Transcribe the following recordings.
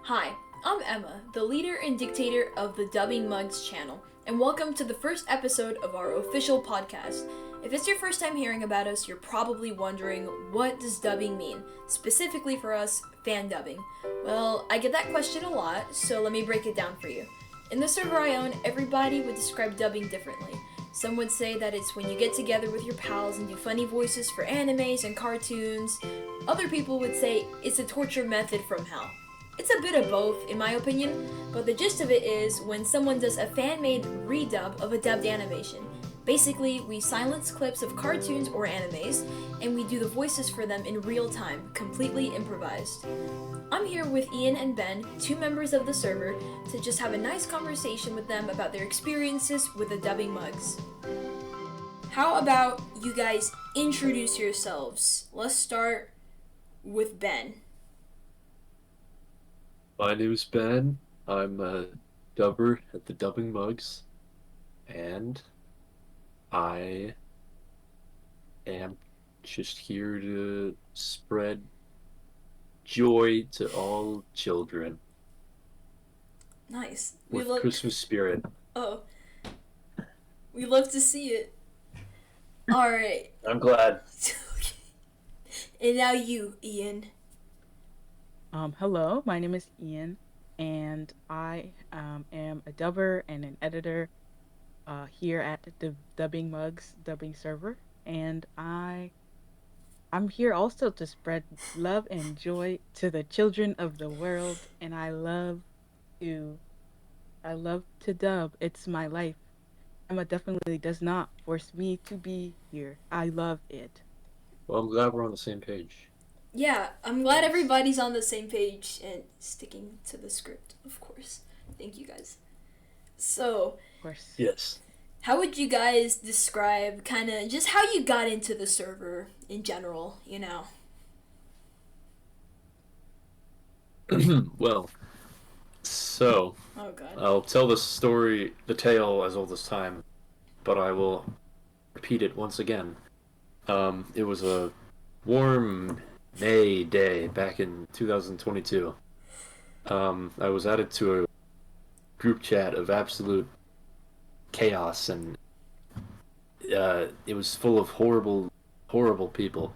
Hi, I'm Emma, the leader and dictator of the Dubbing Mugs channel, and welcome to the first episode of our official podcast. If it's your first time hearing about us, you're probably wondering, what does dubbing mean? Specifically for us, fan dubbing. Well, I get that question a lot, so let me break it down for you. In the server I own, everybody would describe dubbing differently. Some would say that it's when you get together with your pals and do funny voices for animes and cartoons. Other people would say it's a torture method from hell. It's a bit of both, in my opinion, but the gist of it is when someone does a fan made redub of a dubbed animation. Basically, we silence clips of cartoons or animes, and we do the voices for them in real time, completely improvised. I'm here with Ian and Ben, two members of the server, to just have a nice conversation with them about their experiences with the dubbing mugs. How about you guys introduce yourselves? Let's start with Ben. My name is Ben. I'm a dubber at the Dubbing Mugs, and I am just here to spread joy to all children Nice. We with look. Christmas spirit. Oh, we love to see it. All right. I'm glad. And now you, Ian. Hello, my name is Ian, and I am a dubber and an editor here at the Dubbing Mugs dubbing server, and I'm here also to spread love and joy to the children of the world, and to I love to dub. It's my life. Emma definitely does not force me to be here. I love it. Well, I'm glad we're on the same page. Yeah, I'm glad everybody's on the same page and sticking to the script, of course. Thank you guys. So, Of course. Yes. how would you guys describe kind of just how you got into the server in general, you know? Well, so Oh, God. I'll tell the story, the tale as old as time, but I will repeat it once again. It was a warm May day back in 2022. I was added to a group chat of absolute chaos, and it was full of horrible, horrible people.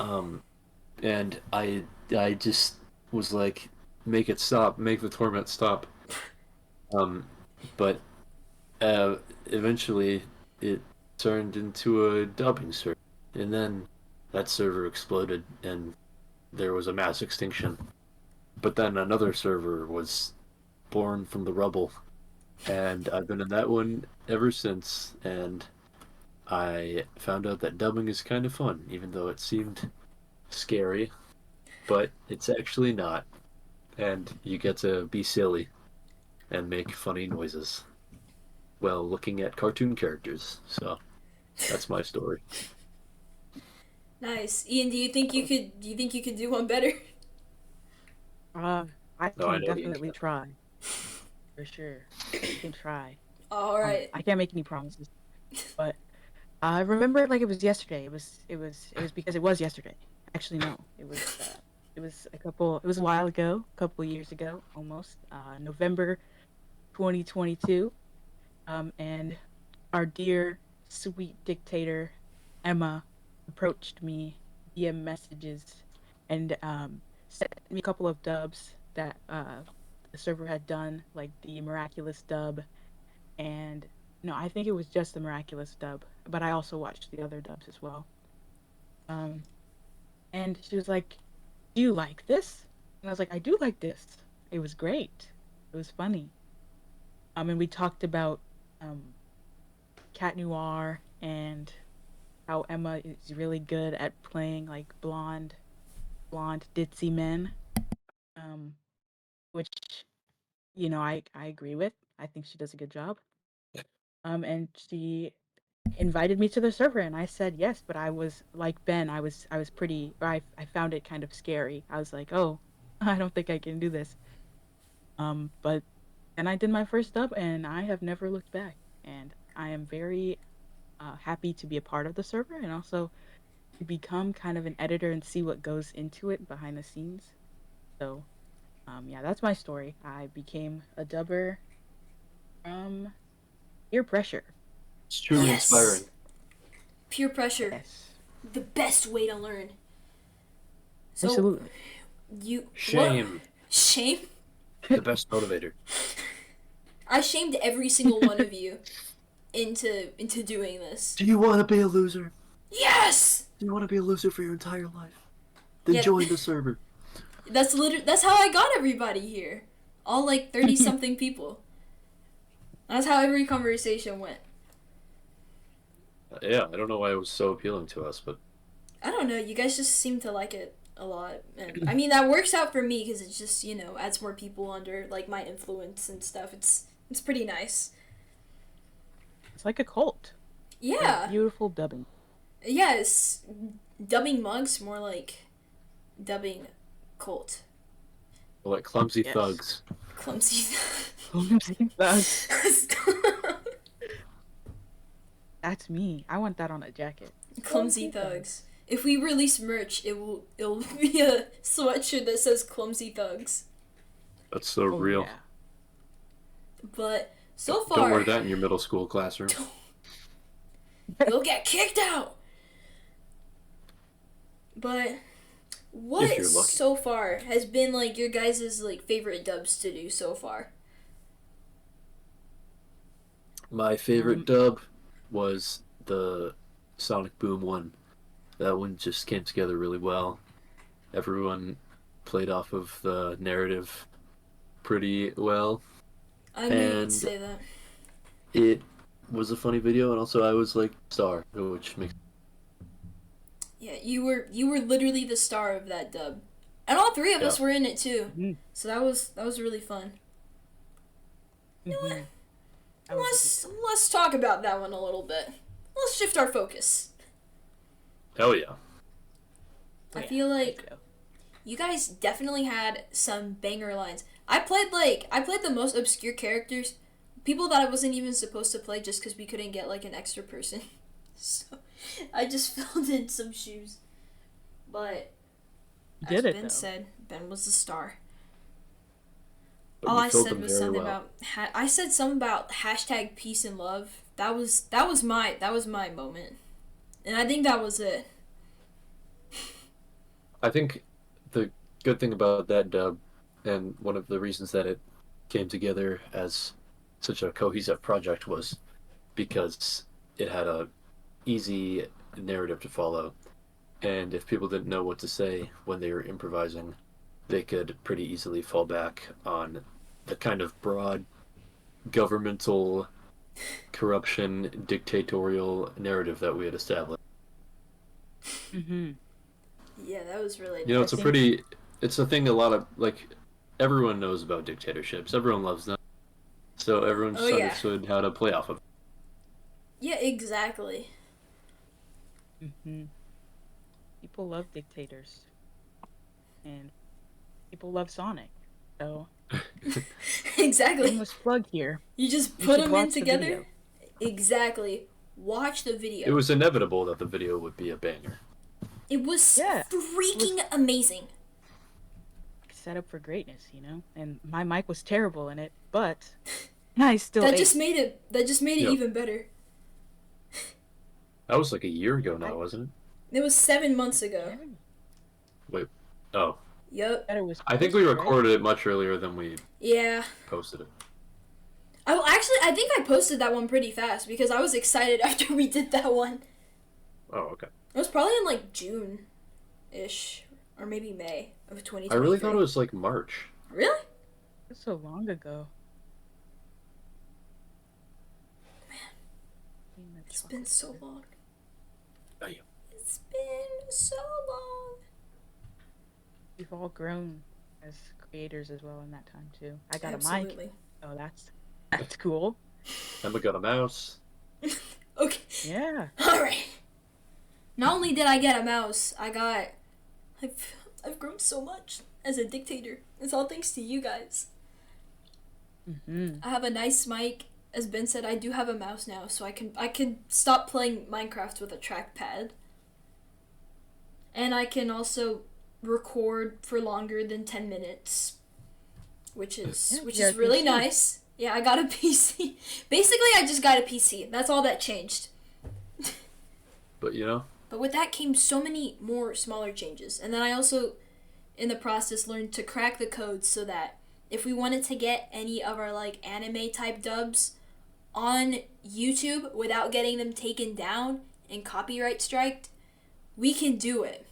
Um, and I just was like, make it stop, make the torment stop. Um, but eventually, it turned into a dubbing server, and then that server exploded, and there was a mass extinction. But then another server was born from the rubble, and I've been in that one ever since. And I found out that dubbing is kind of fun, even though it seemed scary, but it's actually not. And you get to be silly and make funny noises while looking at cartoon characters. So that's my story. Nice. Ian, do you think you could do one better? Uh, I No, I can know you definitely can. try for sure. I can try. All right. I can't make any promises, but I remember it like it was yesterday. It was because it was yesterday. Actually, no, it was a while ago, a couple of years ago, almost November 2022. And our dear sweet dictator Emma approached me via messages and sent me a couple of dubs that the server had done, like the miraculous dub and no, I think it was just the miraculous dub, but I also watched the other dubs as well. Um, and she was like, "Do you like this?" And I was like, "I do like this. It was great. It was funny." And we talked about um, Cat Noir and how Emma is really good at playing like blonde ditzy men, um, which I agree with. I think she does a good job. And she invited me to the server and I said yes, but I was like Ben, I was pretty or I found it kind of scary. I was like, "Oh, I don't think I can do this." But and I did my first dub and I have never looked back. And I am very happy to be a part of the server and also to become kind of an editor and see what goes into it behind the scenes. So, Yeah, that's my story. I became a dubber from peer pressure. It's truly Yes. inspiring. Peer pressure, Yes, the best way to learn. So absolutely. you Shame, what? Shame? the best motivator. I shamed every single one of you into doing this. Do you want to be a loser? Yes. Do you want to be a loser for your entire life? Then Yeah. join the server. That's how I got everybody here. All like 30 something people. That's how every conversation went. Yeah, I don't know why it was so appealing to us, but I don't know, you guys just seem to like it a lot. And I mean, that works out for me because it's just, adds more people under like my influence and stuff. It's pretty nice. It's like a cult. Yeah. Beautiful dubbing. Yes. Dubbing mugs, more like dubbing cult. like clumsy Yes. thugs. Clumsy. That's me. I want that on a jacket. Clumsy thugs. If we release merch, it'll be a sweatshirt that says Clumsy Thugs. That's so Oh, real. yeah. But so far, Don't wear that in your middle school classroom. you'll get kicked out. But what If you're lucky. so far has been like your guys' like favorite dubs to do so far? My favorite dub was the Sonic Boom one. That one just came together really well. Everyone played off of the narrative pretty well. I knew you'd And- say that. It was a funny video, and also I was like star, which makes Yeah, you were literally the star of that dub, and all three of us were in it too. Mhm. So that was really fun. Mhm. That was Let's talk about that one a little bit. Let's shift our focus. hell yeah. I Yeah, feel let's like go. you guys definitely had some banger lines. I played the most obscure characters, people that I wasn't even supposed to play just because we couldn't get like an extra person. So I just filled in some shoes. But You as did it Ben though. said, Ben was the star. But All you I filled said them was very something well. about I said something about hashtag peace and love. That was my moment, and I think that was it. I think the good thing about that dub, and one of the reasons that it came together as such a cohesive project, was because it had a easy narrative to follow, and if people didn't know what to say when they were improvising, they could pretty easily fall back on the kind of broad governmental corruption dictatorial narrative that we had established. Mhm. Yeah, that was really. You know, it's I a think- pretty, it's a thing a lot of, like, everyone knows about dictatorships. Everyone loves them. So everyone just Oh, yeah. understood how to play off of it. Yeah, exactly. Mhm. People love dictators, and people love Sonic. So Exactly. shameless plug here. You just You put should them in watch the together. video. Exactly. Watch the video. It was inevitable that the video would be a banger. It was Yeah, freaking amazing. Set up for greatness, you know. And my mic was terrible in it, but I still That ate. just made it. That just made it Yep. even better. That was like a year ago now, wasn't It was 7 months ago. it? Oh. Yup. Better was I think we posted, right? recorded it much earlier than we Yeah. posted it. I think I posted that one pretty fast because I was excited after we did that one. Oh, okay. It was probably in like June-ish or maybe May of 2023. I really thought it was like March. Really? That's so long ago. Man, It's been so long. Oh, yeah. It's been so long. We've all grown as creators as well in that time too. I got a mic, Absolutely. so that's cool. Emma got a mouse. Okay. Yeah. All right. Not only did I get a mouse, I've grown so much as a dictator. It's all thanks to you guys. Mhm. I have a nice mic. As Ben said, I do have a mouse now, so I can stop playing Minecraft with a trackpad. And I can also record for longer than 10 minutes. which is Yeah, which you got is a really PC. nice. Yeah, I got a PC. Basically, I just got a PC. That's all that changed. But you know, But with that came so many more smaller changes. And then I also, in the process, learned to crack the codes so that if we wanted to get any of our like anime type dubs on YouTube without getting them taken down and copyright striked, we can do it.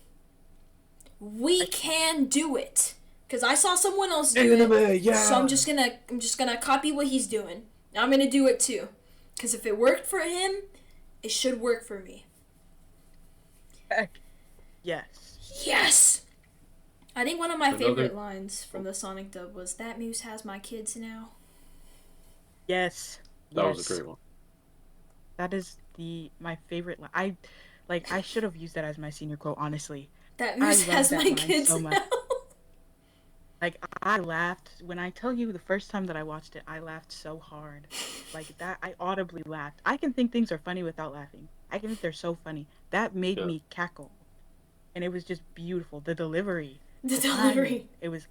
We can do it. Cause I saw someone else do it, yeah. so I'm just gonna copy what he's doing. I'm gonna do it too. Cause if it worked for him, it should work for me. Heck, yes. Yes! I think one of my Another- favorite lines from the Sonic dub was, "That moose has my kids now." Yes. That yes. was a great one. That is my favorite line. I should have used that as my senior quote, honestly. That I moose love has that my line kids so much. now. Like, I laughed when I tell you the first time that I watched it. I laughed so hard, like that. I audibly laughed. I can think things are funny without laughing. I can think they're so funny. That made Yeah. me cackle, and it was just beautiful. The delivery, The timing, delivery. it was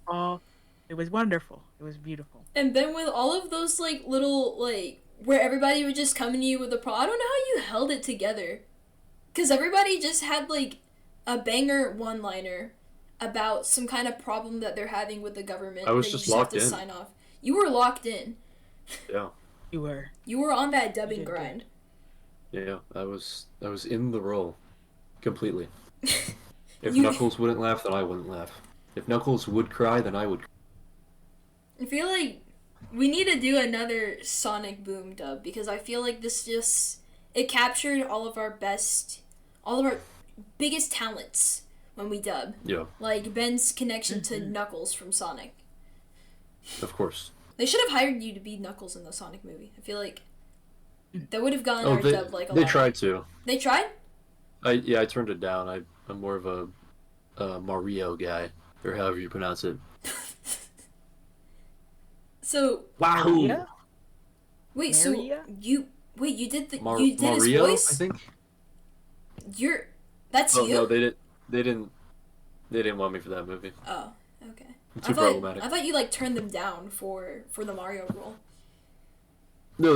wonderful. It was beautiful. And then with all of those like little like where everybody would just come to you with a pro. I don't know how you held it together, because everybody just had like a banger one-liner about some kind of problem that they're having with the government. I was that you just have locked to in. sign off. You were locked in. Yeah, You were. You were on that dubbing did good. grind. yeah. I was in the role, completely. If You- Knuckles wouldn't laugh, then I wouldn't laugh. If Knuckles would cry, then I would. I feel like we need to do another Sonic Boom dub, because I feel like this just it captured all of our biggest talents when we dub. Yeah, Like Ben's connection to Knuckles from Sonic. of course. They should have hired you to be Knuckles in the Sonic movie. I feel like that would have gotten Oh, our they dub like a they lot. tried to. They tried? I turned it down. I'm more of a Mario guy, or however you pronounce it. So Wahoo! Yeah. wait, Maria? you did you did his Mario, voice? I think. That's Oh you? no, they didn't want me for that movie. Oh, okay. Too problematic. I thought you like turned them down for the Mario role. No,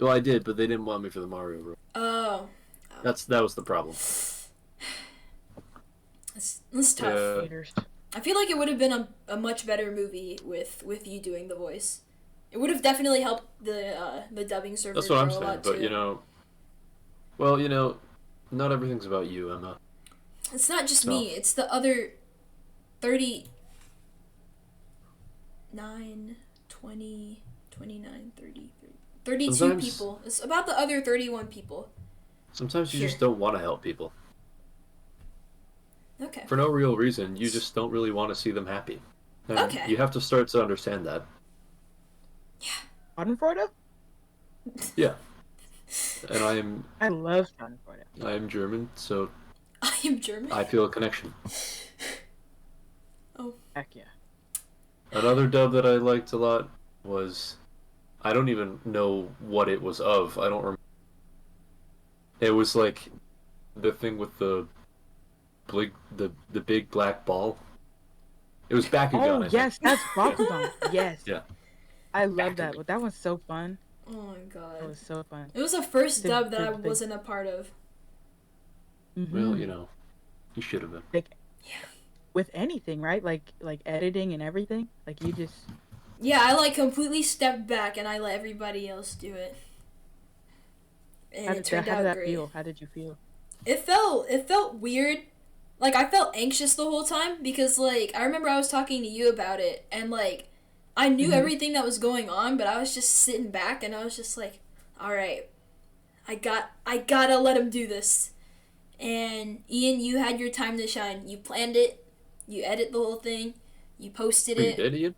well, I did, but they didn't want me for the Mario role. Oh, That was the problem. that's tough. Yeah. Haters. I feel like it would have been a much better movie with you doing the voice. It would have definitely helped the dubbing server That's what I'm grow a saying. lot But too. well, not everything's about you, Emma. It's not just So- me, it's the other 39, 20, 29, 30, 32 Sometimes- people. It's about the other 31 people. Sometimes you Here. just don't want to help people Okay. for no real reason. You just don't really want to see them happy. And Okay. You have to start to understand that. Schadenfreude? Yeah. And I love Schadenfreude. I am German, so I am German. I feel a connection. Heck yeah. Another dub that I liked a lot was, I don't even know what it was of. I don't remember. It was like the thing with the big black ball. It was Bakugan. Oh I yes, think. that's Bakugan. Yes. Yeah. I love Bakugan. that. But that one's so fun. Oh my That god. was so fun. It was the first The- dub that the- I the- wasn't a part of. Well, Mhm. you should have been. With anything, right? Like editing and everything. Like you just Yeah, I like completely stepped back and I let everybody else do it. And how it did turned how did out that great. feel? How did you feel? It felt weird. Like I felt anxious the whole time because like I remember I was talking to you about it and like I knew Mhm. everything that was going on, but I was just sitting back and I was just like, all right, I gotta let him do this. And Ian, you had your time to shine. You planned it. You edit the whole thing. You posted You it. did, Ian?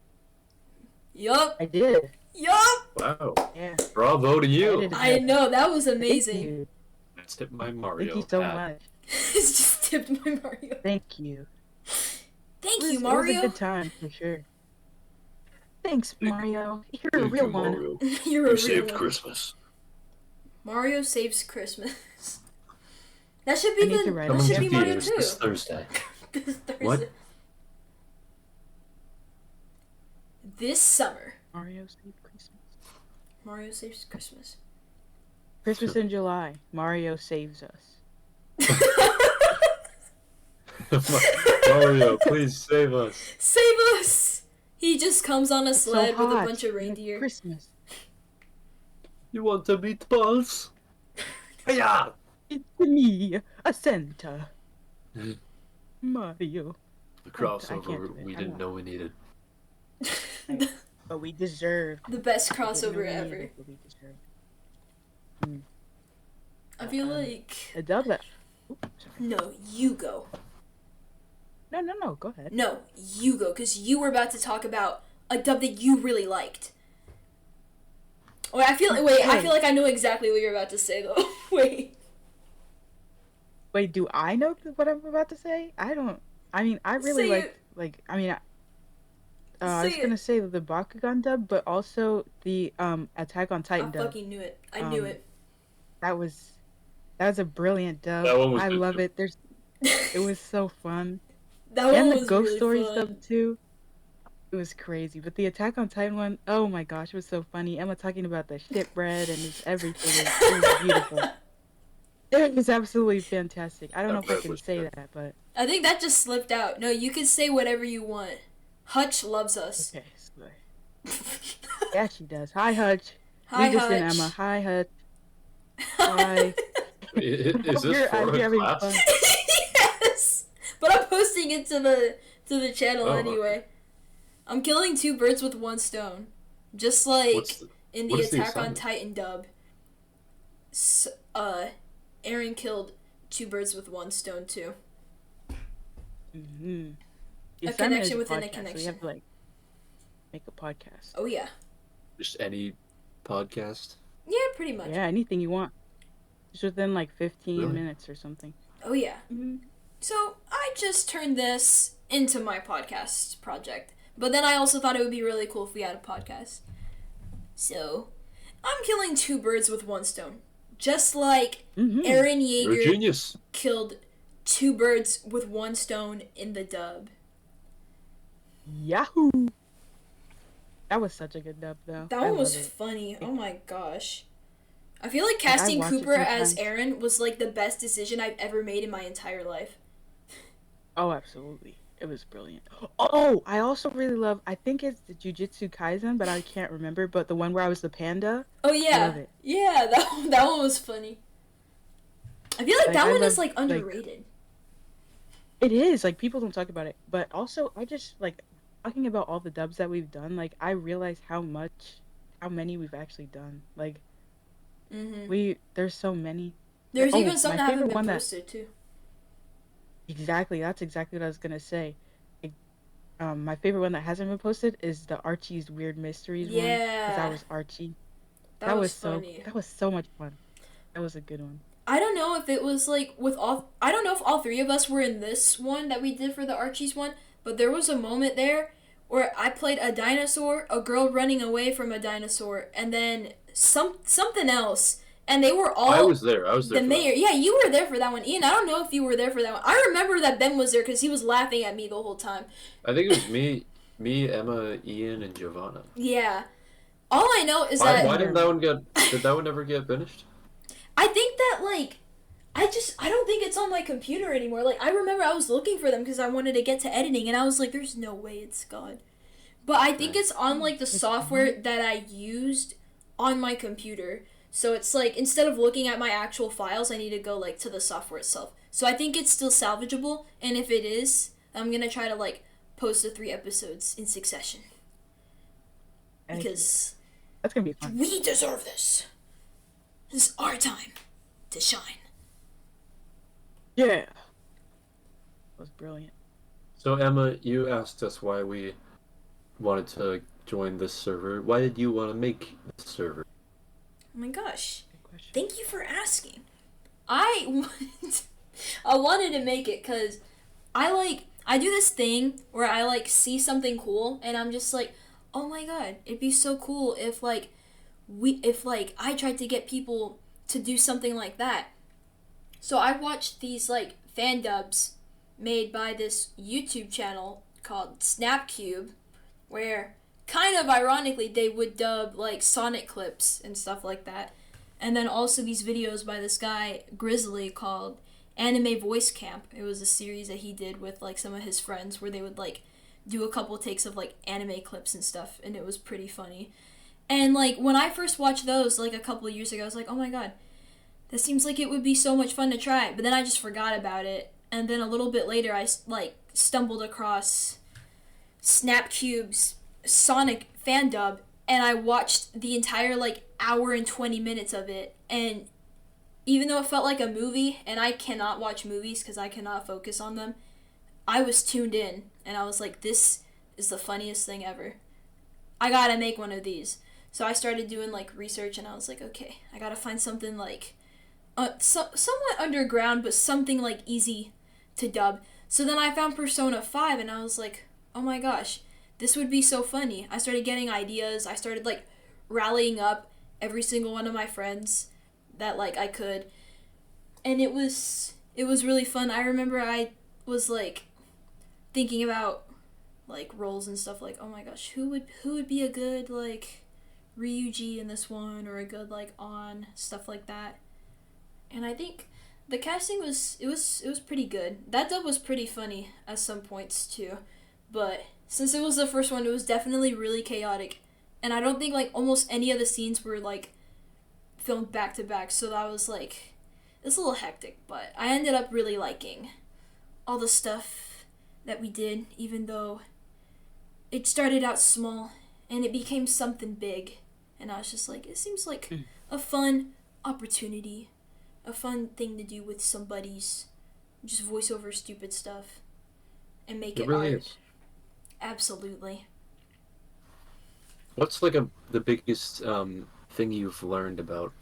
Yup. I did. Yup. Wow. Yeah. Bravo to you. did. I know that was Thank amazing. you. Let's tip my Mario. Thank you so hat. much. It's just tipped my Mario. Thank you. Thank It was- you, It was Mario. a good time for sure. Thanks, Mario. You're a Thank real you, one. Mario. You're a You real saved one. Christmas. Mario saves Christmas. That should I be need the. to write That Coming should to be Mario theaters too. this Thursday. This Thursday. What? this summer. Mario Saves Christmas. Mario Saves Christmas. Christmas in July. Mario saves us. Mario, please save us. Save us! He just comes on a It's so sled with a hot. bunch of It's reindeer. Christmas. You want the meatballs? Yeah. It's me, a Santa. Mario. The I can't crossover do it. we I didn't won't. know we needed. But we deserved. The best We didn't know crossover we needed ever. it, but we deserved. I feel Um, like... A dub that. Oops, sorry. No, you go. No, go ahead. No, you go, because you were about to talk about a dub that you really liked. Wait, I feel like I know exactly what you're about to say, though. Wait. Wait, do I know what I'm about to say? I don't. I mean, I really Say like. I mean, I was Say gonna it. say the Bakugan dub, but also the Attack on I Titan dub. fucking knew it. I knew it. That was a brilliant dub. That one was I good love too. it. It was so fun. That one And the was Ghost really Stories fun. dub too. It was crazy. But the Attack on Titan one, oh my gosh, it was so funny. Emma talking about the shitbread and just everything. It was beautiful. It was absolutely fantastic. I don't know That if I bread can was say good. that, but I think that just slipped out. No, you can say whatever you want. Hutch loves us. okay. Yeah, she does. Hi, Hutch. Hi, Leave this Hutch. in, Emma. Hi, Hutch. Hi. Is You're- this for you're a having class? fun. Yes, but I'm posting it to the channel Oh, anyway. I'm killing two birds with one stone, just like What's the- in the what is the Attack on assignment? Titan dub. Aaron killed two birds with one stone too. Mm-hmm. A connection within a So connection. you have to like make a podcast. Oh yeah, Just any podcast? yeah, pretty much. Yeah, anything you want. Just within like 15 Really? minutes or something. Oh yeah. So I just turned this into my podcast project. But then I also thought it would be really cool if we had a podcast. So I'm killing two birds with one stone. Just like Mm-hmm. Aaron You're a Yeager genius. killed two birds with one stone in the dub. Yahoo! That was such a good dub, though. That I one was love it. funny. Oh my gosh. I feel like I casting watched it Cooper two as times. Aaron was like the best decision I've ever made in my entire life. Oh, absolutely. It was brilliant. Oh, I also really love, I think it's the Jujutsu Kaisen, but I can't remember, but the one where I was the panda. Oh yeah. love it. Yeah, that one was funny. I feel like Like, that I one is love, like underrated. It is, like, people don't talk about it, but also, I just, like, talking about all the dubs that we've done, like, I realize how many we've actually done. Like, there's so many. There's Oh, even some my that haven't favorite been one that- posted too. Exactly, that's exactly what I was gonna say. My favorite one that hasn't been posted is the Archie's Weird Mysteries one. 'Cause Yeah. that was Archie. That was funny. That was so much fun. That was a good one. I don't know if it was like with all. I don't know if all three of us were in this one that we did for the Archie's one, but there was a moment there where I played a dinosaur, a girl running away from a dinosaur, and then something else, and they were all. I was there. I was there. The for mayor, that. yeah, you were there for that one. Ian, I don't know if you were there for that one. I remember that Ben was there because he was laughing at me the whole time. I think it was me, Emma, Ian, and Giovanna. Yeah. All I know is that Why didn't that one get? Did that one never get finished? I think that like I don't think it's on my computer anymore. Like I remember I was looking for them because I wanted to get to editing and I was like there's no way it's gone. But I think it's on like the software that I used on my computer. So it's like instead of looking at my actual files, I need to go like to the software itself. So I think it's still salvageable, and if it is, I'm going to try to like post the 3 episodes in succession. Because That's gonna be fun. we deserve this. This is our time to shine. Yeah. That was brilliant. So Emma, you asked us why we wanted to join this server. Why did you want to make this server? Oh my gosh. Good question. Thank you for asking. I wanted to make it because I do this thing where I like see something cool and I'm just like, oh my god, it'd be so cool if I tried to get people to do something like that. So I watched these like fan dubs made by this YouTube channel called Snapcube, where kind kind of ironically, they would dub like Sonic clips and stuff like that. And then also these videos by this guy, Grizzly, called Anime Voice Camp. It was a series that he did with like some of his friends where they would like do a couple takes of like anime clips and stuff, and it was pretty funny. And like when I first watched those like a couple of years ago, I was like, oh my god, that seems like it would be so much fun to try. But then I just forgot about it. And then a little bit later, I like stumbled across Snapcube's Sonic fan dub, and I watched the entire like hour and 20 minutes of it. And even though it felt like a movie, and I cannot watch movies because I cannot focus on them, I was tuned in, and I was like, this is the funniest thing ever. I gotta make one of these. So I started doing like research, and I was like, okay, I gotta find something like somewhat underground, but something like easy to dub. So then I found Persona 5, and I was like, oh my gosh, this would be so funny. I started getting ideas. I started like rallying up every single one of my friends that like I could, and it was really fun. I remember I was like thinking about like roles and stuff, like, oh my gosh, who would be a good like Ryuji in this one, or a good like On, stuff like that. And I think the casting was pretty good. That dub was pretty funny at some points too, but since it was the first one, it was definitely really chaotic, and I don't think like almost any of the scenes were like filmed back to back, so that was like, it's a little hectic, but I ended up really liking all the stuff that we did, even though it started out small and it became something big, and I was just like, it seems like a fun opportunity, a fun thing to do with some buddies, just voice over stupid stuff and make it really art. is. Absolutely. What's like the biggest thing you've learned about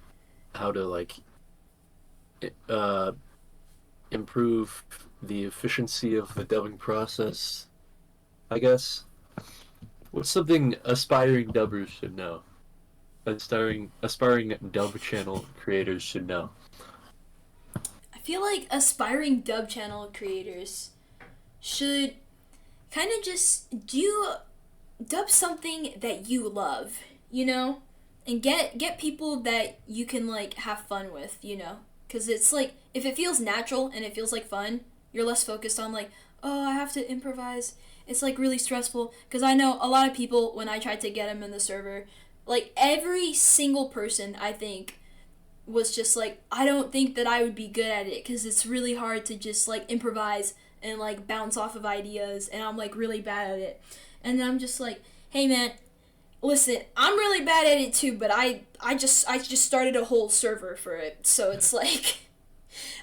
how to like improve the efficiency of the dubbing process, I guess? What's something aspiring dubbers should know? Aspiring dub channel creators should know. I feel like aspiring dub channel creators should kind of just dub something that you love, you know? And get people that you can like have fun with, you know? Because it's like, if it feels natural and it feels like fun, you're less focused on like, oh, I have to improvise. It's like really stressful. Because I know a lot of people, when I tried to get them in the server, like every single person, I think, was just like, I don't think that I would be good at it, because it's really hard to just like improvise and like bounce off of ideas, and I'm like really bad at it. And then I'm just like, hey man, listen, I'm really bad at it too, but I just started a whole server for it, so it's like,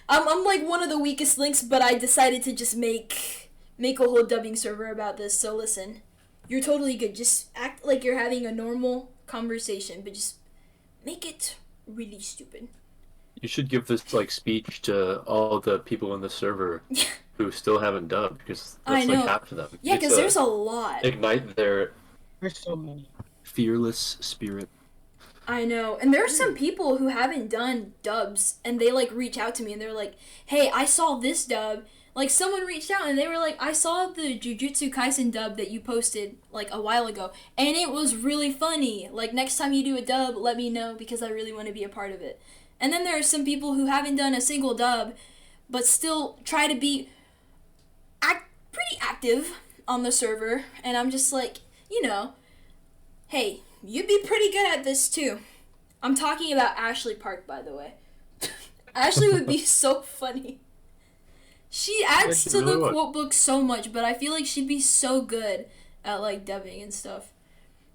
I'm like one of the weakest links, but I decided to just make a whole dubbing server about this. So listen, you're totally good. Just act like you're having a normal conversation, but just make it really stupid. You should give this like speech to all the people in the server who still haven't dubbed, because I that's know. like half of them. Yeah, because there's a lot. Ignite their There's so many. fearless spirit. I know. And there are some people who haven't done dubs, and they like reach out to me and they're like, hey, I saw this dub. Like someone reached out and they were like, I saw the Jujutsu Kaisen dub that you posted like a while ago, and it was really funny. Like next time you do a dub, let me know, because I really want to be a part of it. And then there are some people who haven't done a single dub, but still try to be pretty active on the server, and I'm just like, you know, hey, you'd be pretty good at this too. I'm talking about Ashley Park, by the way. Ashley would be so funny. She adds to the quote book so much, but I feel like she'd be so good at like dubbing and stuff.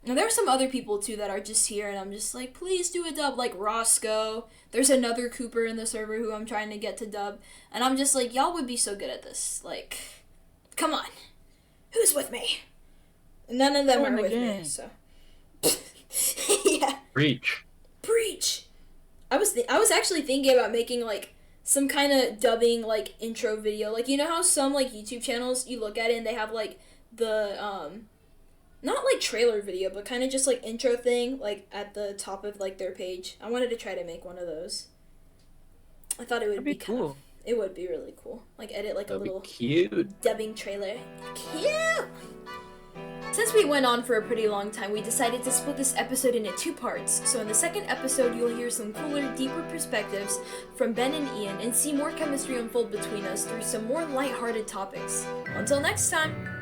And there are some other people too that are just here, and I'm just like, please do a dub, like Roscoe. There's another Cooper in the server who I'm trying to get to dub, and I'm just like, y'all would be so good at this. Like, come on, who's with me? None of them are with me, so. Yeah. Preach. I was actually thinking about making like some kind of dubbing like intro video. Like, you know how some like YouTube channels, you look at it and they have like the not like trailer video, but kind of just like intro thing like at the top of like their page. I wanted to try to make one of those. I thought it would be cool. It would be really cool. Like edit like That'd a little cute dubbing trailer. Cute. Since we went on for a pretty long time, we decided to split this episode into 2 parts. So in the second episode, you'll hear some cooler, deeper perspectives from Ben and Ian and see more chemistry unfold between us through some more lighthearted topics. Until next time!